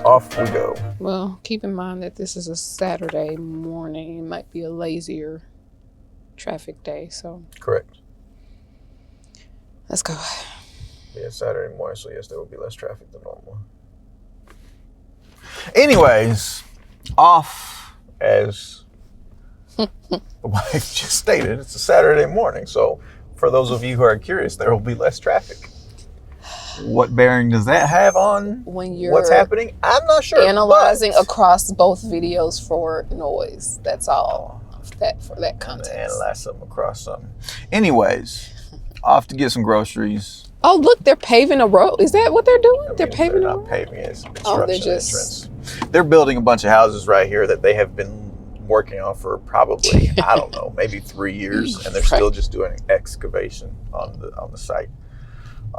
Off we go. Well, keep in mind that this is a Saturday morning. It might be a lazier traffic day, so. Correct. Let's go. Yeah, Saturday morning, so yes, there will be less traffic than normal. Anyways, off as the wife just stated, it's a Saturday morning, so for those of you who are curious, there will be less traffic. What bearing does that have on when you're what's happening? I'm not sure. Analyzing across both videos for noise. That's all. For that context. Analyze something across something. Anyways, off to get some groceries. Oh, look, they're paving a road. Is that what they're doing? They're paving a road? They're not paving it. It's a Oh, construction entrance. They're building a bunch of houses right here that they have been working on for probably, I don't know, maybe 3 years, and they're still just doing excavation on the site.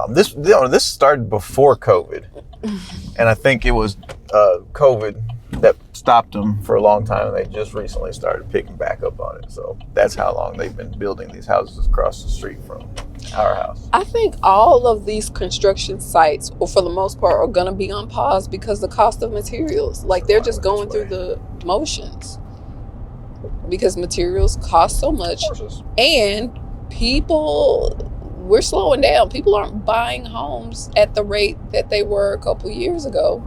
This started before COVID, and I think it was COVID that stopped them for a long time, and they just recently started picking back up on it. So that's how long they've been building these houses across the street from our house. I think all of these construction sites, or for the most part, are going to be on pause because the cost of materials. Like, they're just going through the motions because materials cost so much, and we're slowing down. People aren't buying homes at the rate that they were a couple years ago.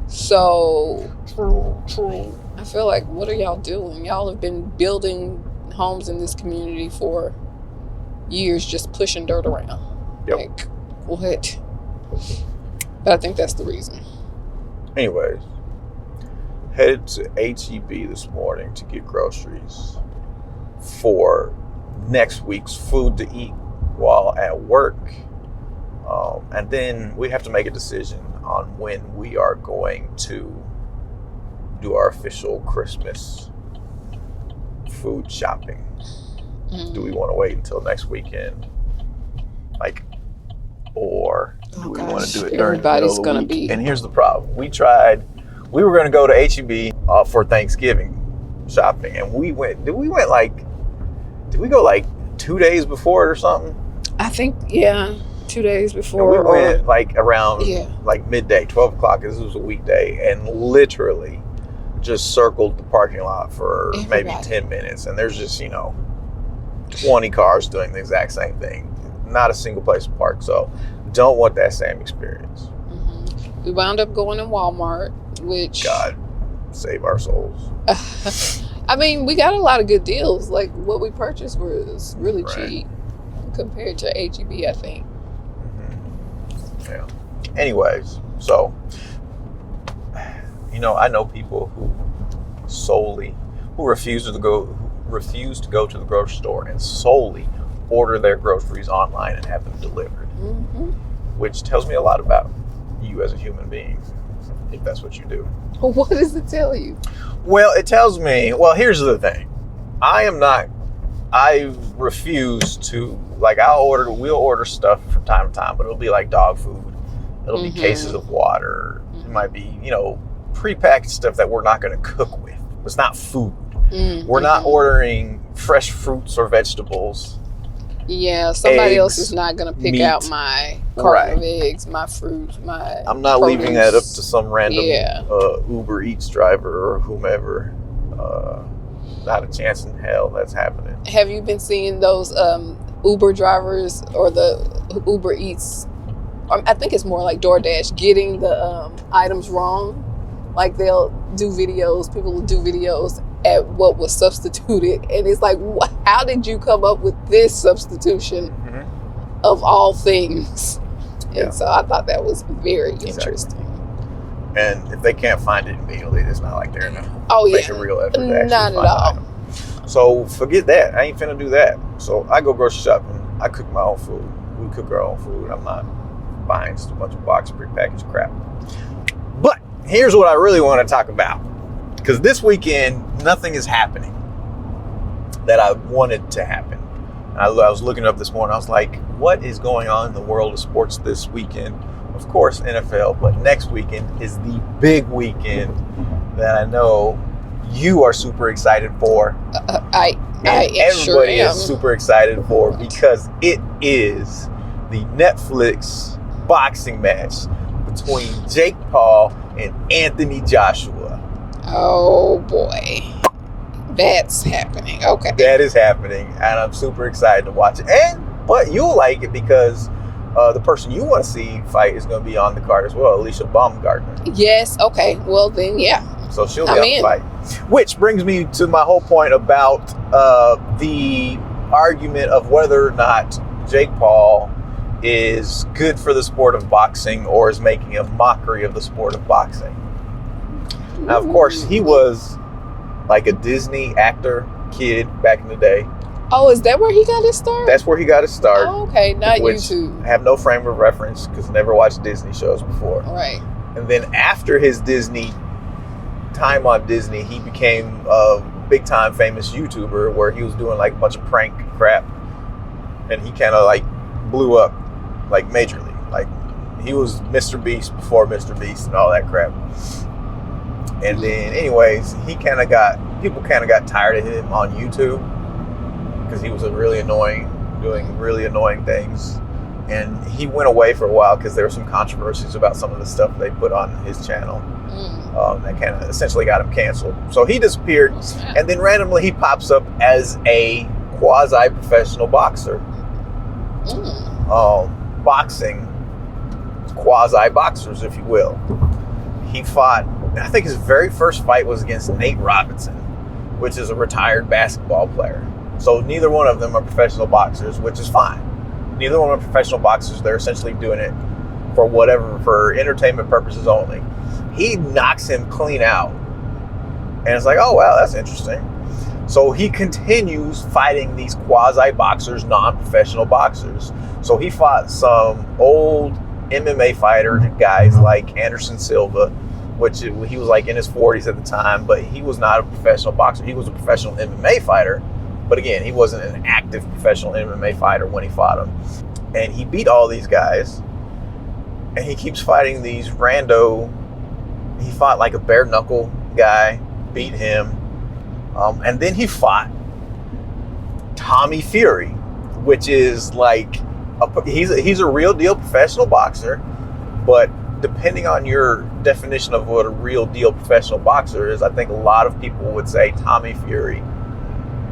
So True. I feel like, what are y'all doing? Y'all have been building homes in this community for years, just pushing dirt around. Yep. Like, what? But I think that's the reason. Anyways, headed to H-E-B this morning to get groceries for next week's food to eat while at work. And then we have to make a decision on when we are going to do our official Christmas food shopping. Do we want to wait until next weekend? Or do we want to do it during the middle of the week? And here's the problem. We were going to go to H-E-B for Thanksgiving shopping, and we go like 2 days before it or something? I think, yeah, 2 days before. And we went like around like midday, 12 o'clock. This was a weekday, and literally just circled the parking lot for maybe 10 minutes. And there's just, 20 cars doing the exact same thing. Not a single place to park. So don't want that same experience. Mm-hmm. We wound up going to Walmart, which... God save our souls. I mean, we got a lot of good deals. Like, what we purchased was really cheap compared to H-E-B, I think. Mm-hmm. Yeah. Anyways, so, I know people who refuse to go to the grocery store and solely order their groceries online and have them delivered, which tells me a lot about you as a human being, if that's what you do. What does it tell you? Well, it tells me, here's the thing. I refuse to, we'll order stuff from time to time, but it'll be like dog food. It'll be cases of water. It might be, prepackaged stuff that we're not going to cook with. It's not food. We're not ordering fresh fruits or vegetables. Yeah, somebody else is not going to pick out my carton of eggs, my fruit, my I'm not produce. leaving that up to some random Uber Eats driver or whomever. Not a chance in hell that's happening. Have you been seeing those Uber drivers or the Uber Eats? I think it's more like DoorDash getting the items wrong. Like, they'll do videos. People will do videos at what was substituted, and it's like, how did you come up with this substitution of all things? And so I thought that was very interesting. And if they can't find it immediately, it's not like they're gonna make a real effort to actually not at all. Item. So forget that. I ain't finna do that. So I go grocery shopping. I cook my own food. We cook our own food. I'm not buying just a bunch of boxed prepackaged crap. But here's what I really want to talk about. Because this weekend, nothing is happening that I wanted to happen. I was looking up this morning. I was like, what is going on in the world of sports this weekend? Of course, NFL, but next weekend is the big weekend that I know you are super excited for. Everybody is super excited for, because it is the Netflix boxing match between Jake Paul and Anthony Joshua. Oh boy. That's happening. Okay. That is happening, and I'm super excited to watch it. But you'll like it because the person you want to see fight is going to be on the card as well, Alicia Baumgartner. Yes. Okay. Well, then, yeah. So she'll be on the fight. Which brings me to my whole point about the argument of whether or not Jake Paul is good for the sport of boxing or is making a mockery of the sport of boxing. Now, of course, he was like a Disney actor kid back in the day. Oh, is that where he got his start? That's where he got his start. Oh, okay, not YouTube. I have no frame of reference because I never watched Disney shows before. Right. And then after his Disney time on Disney, he became a big time famous YouTuber where he was doing like a bunch of prank crap, and he kind of like blew up like majorly. Like he was Mr. Beast before Mr. Beast and all that crap. And then anyways, people kind of got tired of him on YouTube because he was really annoying, doing really annoying things. And he went away for a while because there were some controversies about some of the stuff they put on his channel. That kind of essentially got him canceled. So he disappeared, and then randomly he pops up as a quasi-professional boxer. Boxing quasi-boxers, if you will. He fought, I think his very first fight was against Nate Robinson, which is a retired basketball player. So neither one of them are professional boxers, which is fine. Neither one are professional boxers. They're essentially doing it for entertainment purposes only. He knocks him clean out. And it's like, oh, wow, that's interesting. So he continues fighting these quasi-boxers, non-professional boxers. So he fought some old MMA fighter guys like Anderson Silva, which he was like in his 40s at the time, but he was not a professional boxer. He was a professional MMA fighter. But again, he wasn't an active professional MMA fighter when he fought him. And he beat all these guys. And he keeps fighting these rando. He fought like a bare knuckle guy, beat him. And then he fought Tommy Fury, which is like, he's a real deal professional boxer. But depending on your definition of what a real deal professional boxer is, I think a lot of people would say Tommy Fury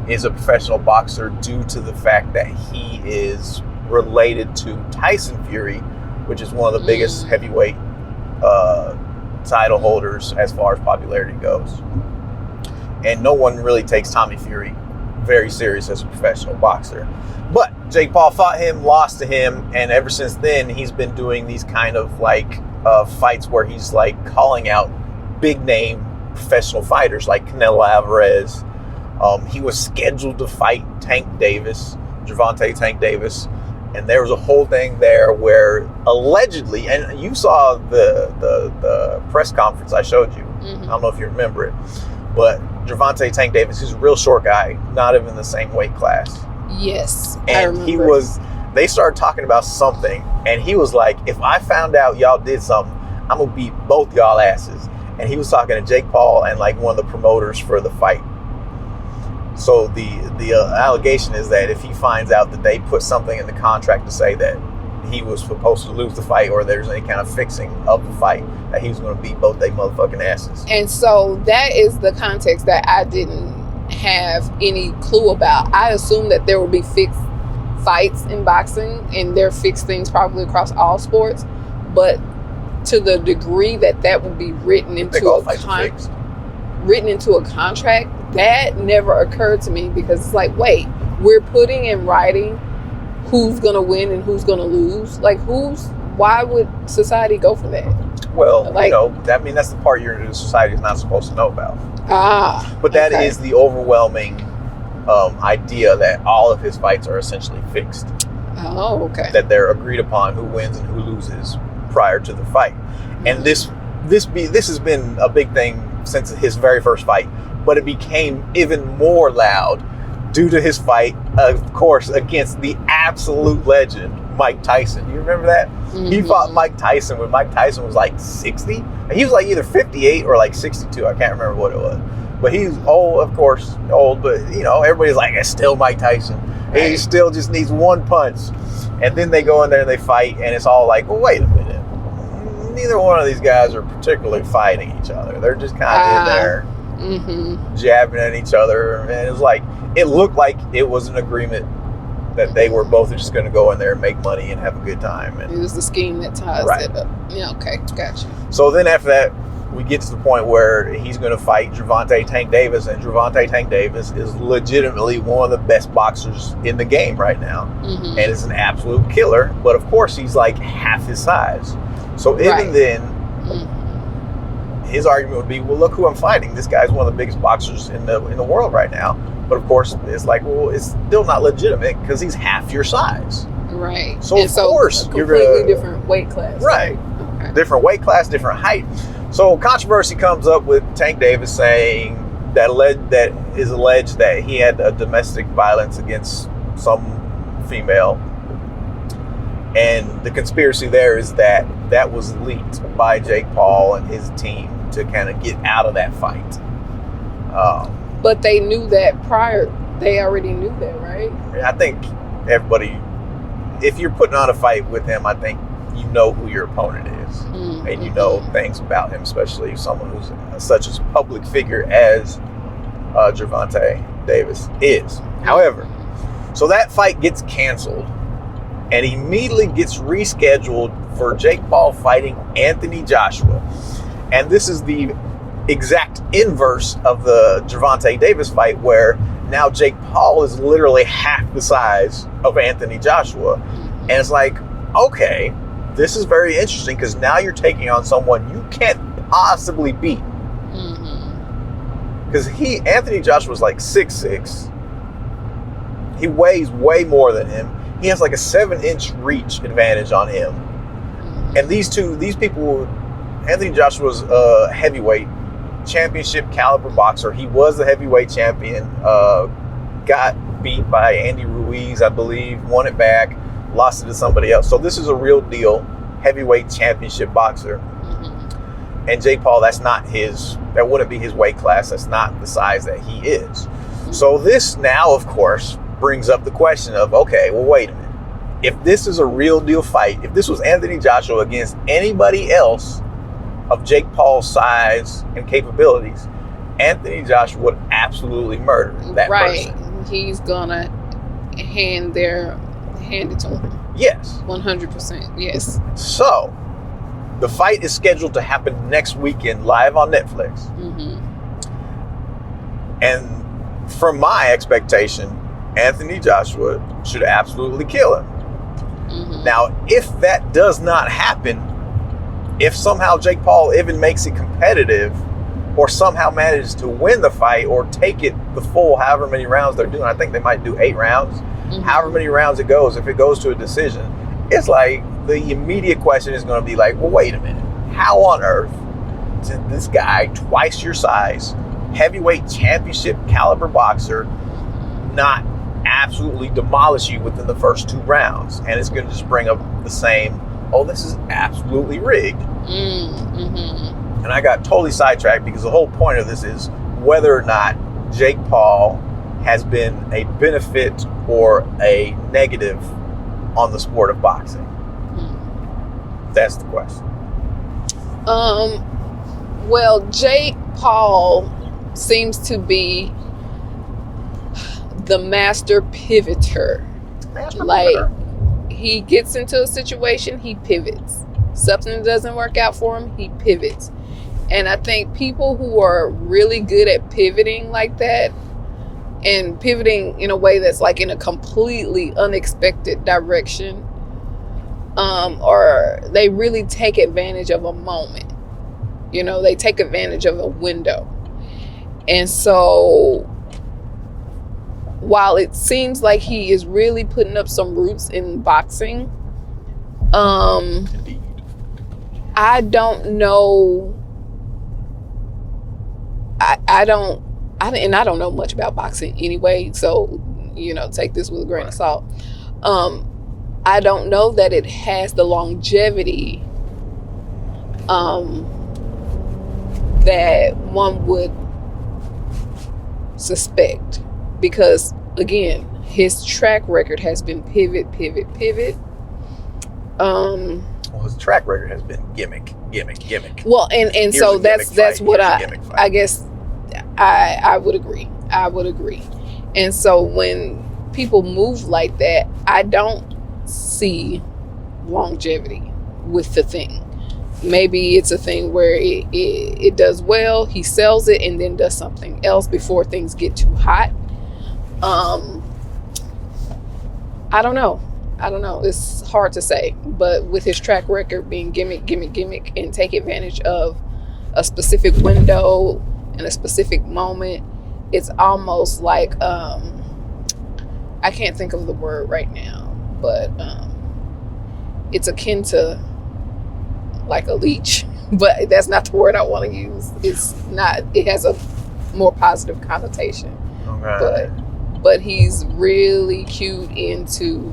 is a professional boxer due to the fact that he is related to Tyson Fury, which is one of the biggest heavyweight title holders as far as popularity goes. And no one really takes Tommy Fury very serious as a professional boxer. But Jake Paul fought him, lost to him, and ever since then he's been doing these kind of like fights where he's like calling out big name professional fighters like Canelo Alvarez. He was scheduled to fight Gervonte Tank Davis, and there was a whole thing there where allegedly, and you saw the press conference I showed you. I don't know if you remember it, but Gervonte Tank Davis, he's a real short guy, not even the same weight class. Yes, and I remember. They started talking about something, and he was like, if I found out y'all did something, I'm gonna beat both y'all asses. And he was talking to Jake Paul and like one of the promoters for the fight. So the allegation is that if he finds out that they put something in the contract to say that he was supposed to lose the fight or there's any kind of fixing of the fight, that he was going to beat both they motherfucking asses. And so that is the context that I didn't have any clue about. I assumed that there would be fixed fights in boxing, and there are fixed things probably across all sports. But to the degree that would be written into a contract, that never occurred to me, because it's like, wait, we're putting in writing who's gonna win and who's gonna lose. Like, why would society go for that? Well, like, that's the part your society is not supposed to know about. But that is the overwhelming idea that all of his fights are essentially fixed. Oh, okay. That they're agreed upon who wins and who loses prior to the fight. And this has been a big thing since his very first fight, but it became even more loud due to his fight, of course, against the absolute legend Mike Tyson. You remember that? He fought Mike Tyson when Mike Tyson was like 60. He was like either 58 or like 62. I can't remember what it was. But he's old, of course, but everybody's like, it's still Mike Tyson. He still just needs one punch. And then they go in there and they fight, and it's all like, well, wait a minute. Neither one of these guys are particularly fighting each other. They're just kind of in there jabbing at each other. And it was like, it looked like it was an agreement that they were both just going to go in there and make money and have a good time. And it was the scheme that ties it up. Yeah, okay, gotcha. So then after that, we get to the point where he's going to fight Gervonte Tank Davis, and Gervonte Tank Davis is legitimately one of the best boxers in the game right now, and is an absolute killer. But of course, he's like half his size. So even then, his argument would be, well, look who I'm fighting. This guy's one of the biggest boxers in the world right now. But of course, it's like, well, it's still not legitimate because he's half your size. Right. So of course, you're completely different weight class. Right. Okay. Different weight class, different height. So controversy comes up with Tank Davis saying that is alleged that he had a domestic violence against some female. And the conspiracy there is that was leaked by Jake Paul and his team to kind of get out of that fight. But they knew that prior. They already knew that, right? I think everybody, if you're putting on a fight with him, I think you know who your opponent is. And you know things about him, especially someone who's such a public figure as Gervonte Davis is. However, so that fight gets canceled and immediately gets rescheduled for Jake Paul fighting Anthony Joshua. And this is the exact inverse of the Gervonte Davis fight, where now Jake Paul is literally half the size of Anthony Joshua. And it's like, okay, this is very interesting because now you're taking on someone you can't possibly beat. Because Anthony Joshua was like 6'6". He weighs way more than him. He has like a 7-inch reach advantage on him. And these people, Anthony Joshua's a heavyweight championship caliber boxer. He was the heavyweight champion. Got beat by Andy Ruiz, I believe. Won it back. Lost it to somebody else. So this is a real deal heavyweight championship boxer. And Jake Paul, that wouldn't be his weight class. That's not the size that he is. So this now, of course, brings up the question of, okay, well, wait a minute. If this is a real deal fight, if this was Anthony Joshua against anybody else of Jake Paul's size and capabilities, Anthony Joshua would absolutely murder that person. He's gonna hand it to him. Yes. 100%. Yes. So, the fight is scheduled to happen next weekend live on Netflix. And from my expectation, Anthony Joshua should absolutely kill him. Now, if that does not happen, if somehow Jake Paul even makes it competitive or somehow manages to win the fight or take it the full however many rounds they're doing, I think they might do 8 rounds. However many rounds it goes, if it goes to a decision, it's like the immediate question is going to be like, well, wait a minute. How on earth did this guy, twice your size, heavyweight championship caliber boxer, not absolutely demolish you within the first 2 rounds? And it's going to just bring up the same, oh, this is absolutely rigged. And I got totally sidetracked because the whole point of this is whether or not Jake Paul has been a benefit or a negative on the sport of boxing. That's the question. Well, Jake Paul seems to be the master pivoter. He gets into a situation, he pivots. Something doesn't work out for him, he pivots. And I think people who are really good at pivoting like that, and pivoting in a way that's like in a completely unexpected direction, or they really take advantage of a moment. They take advantage of a window. And so while it seems like he is really putting up some roots in boxing, I don't know. I don't know much about boxing anyway, so take this with a grain of salt. I don't know that it has the longevity that one would suspect, because again, his track record has been pivot. Well, his track record has been gimmick. Well, and Here's so a gimmick that's fight. what Here's a gimmick fight. I guess I would agree. And so when people move like that, I don't see longevity with the thing. Maybe it's a thing where it does well, he sells it, and then does something else before things get too hot. I don't know. It's hard to say. But with his track record being gimmick, and take advantage of a specific window and a specific moment, it's almost like, I can't think of the word right now, but it's akin to like a leech. But that's not the word I want to use. It's not. It has a more positive connotation. Okay. But he's really cued into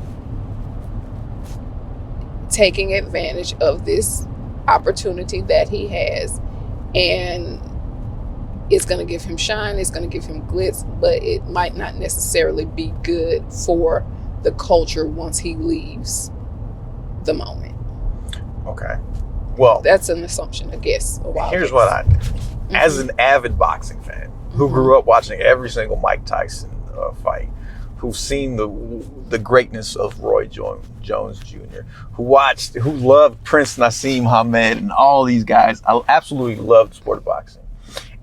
taking advantage of this opportunity that he has, and it's going to give him shine, it's going to give him glitz, but it might not necessarily be good for the culture once he leaves the moment. Okay. Well, that's an assumption, I guess. Here's what I do. As an avid boxing fan who grew up watching every single Mike Tyson fight, who's seen the greatness of Roy Jones Jr., who loved Prince Nassim Hamed and all these guys, I absolutely loved the sport of boxing.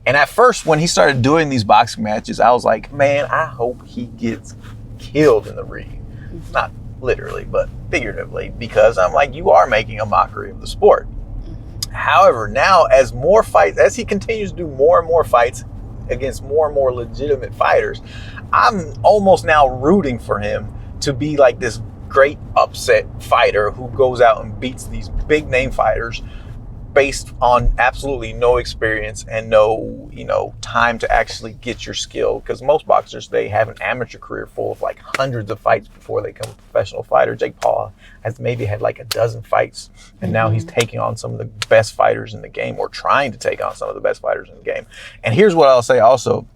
And at first, when he started doing these boxing matches, I was like, man, I hope he gets killed in the ring. Not literally, but figuratively, because I'm like, you are making a mockery of the sport. However, now as he continues to do more and more fights against more and more legitimate fighters, I'm almost now rooting for him to be like this great upset fighter who goes out and beats these big name fighters based on absolutely no experience and no, time to actually get your skill. Because most boxers, they have an amateur career full of like hundreds of fights before they become a professional fighter. Jake Paul has maybe had like a dozen fights, and now he's taking on some of the best fighters in the game, or trying to take on some of the best fighters in the game. And here's what I'll say also.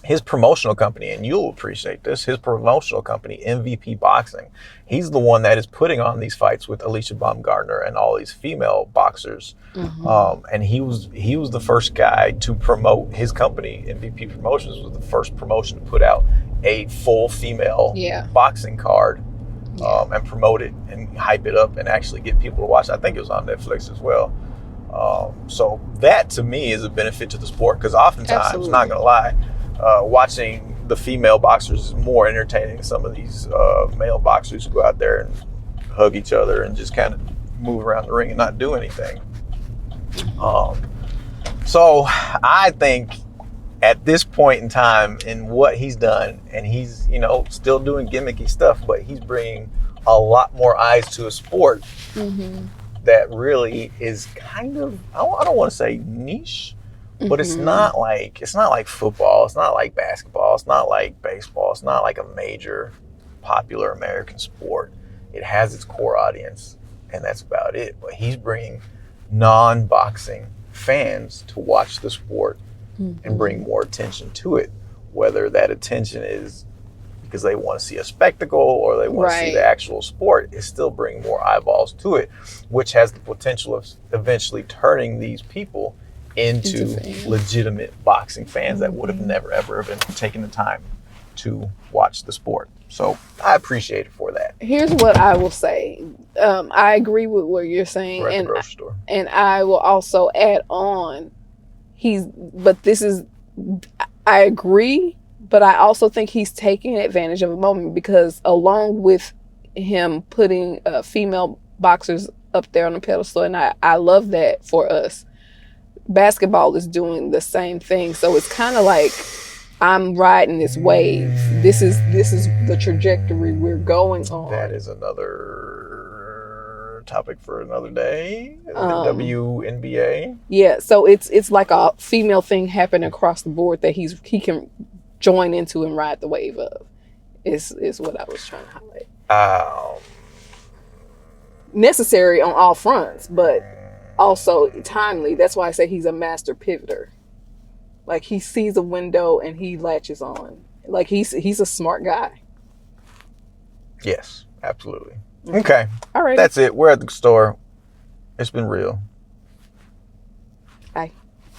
His promotional company, and you'll appreciate this, his promotional company, MVP Boxing, he's the one that is putting on these fights with Alicia Baumgartner and all these female boxers. And he was the first guy to promote his company. MVP Promotions was the first promotion to put out a full female boxing card and promote it and hype it up and actually get people to watch. I think it was on Netflix as well. So that to me is a benefit to the sport, because oftentimes, not gonna lie, watching the female boxers is more entertaining than some of these male boxers who go out there and hug each other and just kind of move around the ring and not do anything. So I think at this point in time in what he's done, and he's, still doing gimmicky stuff, but he's bringing a lot more eyes to a sport that really is kind of, I don't want to say niche, but it's not like football, it's not like basketball, it's not like baseball, it's not like a major popular American sport. It has its core audience, and that's about it. But he's bringing non-boxing fans to watch the sport and bring more attention to it, whether that attention is because they want to see a spectacle or they want to see the actual sport. Is still bringing more eyeballs to it, which has the potential of eventually turning these people into legitimate boxing fans that would have never ever been taking the time to watch the sport. So I appreciate it for that. Here's what I will say. I agree with what you're saying. We're at the grocery store. And I will also add on, I agree, but I also think he's taking advantage of a moment, because along with him putting female boxers up there on the pedestal, and I love that for us, basketball is doing the same thing. So it's kind of like, I'm riding this wave. This is the trajectory we're going on. That is another topic for another day. The WNBA. Yeah, so it's like a female thing happening across the board that he can join into and ride the wave of. Is what I was trying to highlight. Necessary on all fronts, but also timely. That's why I say he's a master pivoter. Like, he sees a window and he latches on. Like, he's a smart guy. Yes, absolutely. Okay. All right. That's it. We're at the store. It's been real. Bye.